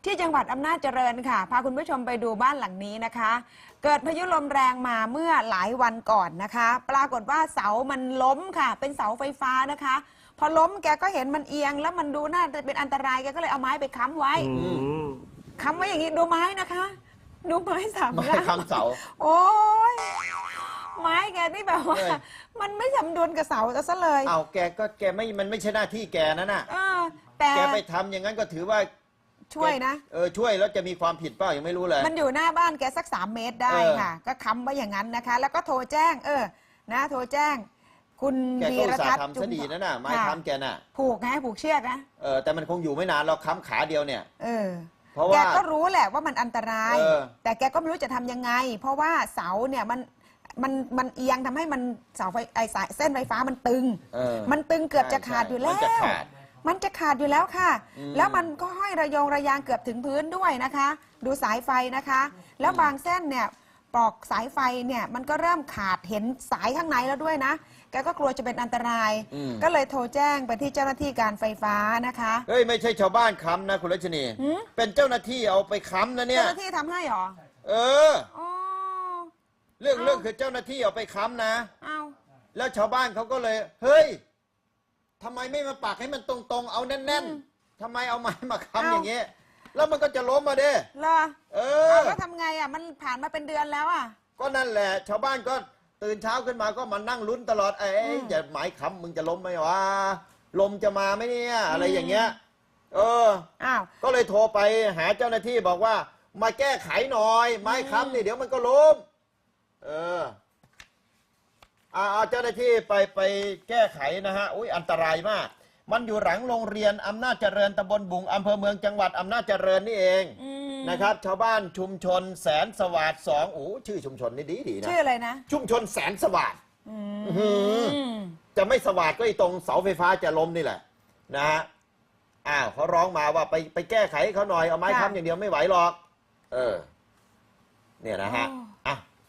ที่จังหวัดอำนาจเจริญค่ะพาคุณผู้ชมไปดูบ้านหลังนี้นะคะ เกิดพายุลมแรงมาเมื่อหลายวันก่อนนะคะ ปรากฏว่าเสามันล้มค่ะเป็นเสาไฟฟ้านะคะ พอล้มแกก็เห็นมันเอียงแล้วมันดูน่าจะเป็นอันตรายแกก็เลยเอาไม้ไปค้ำไว้ค้ำไว้อย่างนี้ดูไม้นะคะ ดูไม้สาม ไม้ ด้าน ค้ำเสา โอ้ยไม้แกนี่แบบว่า มันไม่สมดุลกับเสาซะเลย เอาแกไม่มันไม่ใช่หน้าที่แกนั่นน่ะ แต่ แกไปทำอย่างนั้นก็ถือว่า ช่วยนะ ช่วยแล้วจะมีความผิดเปล่ายังไม่รู้เลย มันอยู่หน้าบ้านแกสัก3 เมตรได้ค่ะ ก็ค้ำไว้อย่างนั้นนะคะ แล้วก็โทรแจ้งนะโทรแจ้ง คุณ แก วี ก็อุ ร ตส่า ทัศ ห์ น์ ทำซะดีนะน่ะไม้ค้ำแกน่ะ ผูกนะผูกเชือกนะ แต่มันคงอยู่ไม่นานเราค้ำขาเดียวเนี่ย เพราะ แก ว่า ก็รู้แหละว่ามันอันตราย แต่แกก็ไม่รู้จะทำยังไง เพราะว่าเสาเนี่ยมันเอียงทำให้มันเสาไฟสายเส้นไฟฟ้ามันตึง มันตึงเกือบจะขาดอยู่แล้ว มันจะขาดอยู่แล้วค่ะ แล้วมันก็ห้อยระยงระยางเกือบถึงพื้นด้วยนะคะ ดูสายไฟนะคะ แล้วบางเส้นเนี่ยปลอกสายไฟเนี่ยมันก็เริ่มขาดเห็นสายข้างในแล้วด้วยนะแกก็กลัวจะเป็นอันตราย ก็เลยโทรแจ้งไปที่เจ้าหน้าที่การไฟฟ้านะคะ เฮ้ยไม่ใช่ชาวบ้านค้ำนะคุณรัชนีเป็นเจ้าหน้าที่เอาไปค้ำนะเนี่ย เจ้าหน้าที่ทำให้หรอ อ๋อ เรื่องคือเจ้าหน้าที่เอาไปค้ำนะ เอา แล้วชาวบ้านเขาก็เลยเฮ้ยทำไมไม่มาปักให้มันตรงๆเอาแน่นๆทำไมเอาไม้มาค้ำอย่างเงี้ยแล้วมันก็จะล้มมาเด้ เหรอแล้วทำไงอ่ะมันผ่านมาเป็นเดือนแล้วอ่ะ ก็นั่นแหละชาวบ้านก็ตื่นเช้าขึ้นมาก็มานั่งลุ้นตลอดอย่าไม้ค้ำมึงจะล้มไหมวะลมจะมาไหมเนี่ยอะไรอย่างเงี้ยก็เลยโทรไปหาเจ้าหน้าที่บอกว่ามาแก้ไขหน่อยไม้ค้ำนี่เดี๋ยวมันก็ล้มเอาเจ้าหน้าที่ไปแก้ไขนะฮะอุ้ยอันตรายมากมันอยู่หลังโรงเรียนอำนาจเจริญตำบลบุงอำเภอเมืองจังหวัดอำนาจเจริญนี่เองนะครับชาวบ้านชุมชนแสนสวัสดิ์2ชื่อชุมชนนี่ดีนะชื่ออะไรนะชุมชนแสนสวัสดิ์จะไม่สวัสดิ์ก็ไอ้ตรงเสาไฟฟ้าจะล้มนี่แหละนะฮะเขาร้องมาว่าไปแก้ไขเขาหน่อยเอาไม้ค้ำอย่างเดียวไม่ไหวหรอกเนี่ยนะฮะ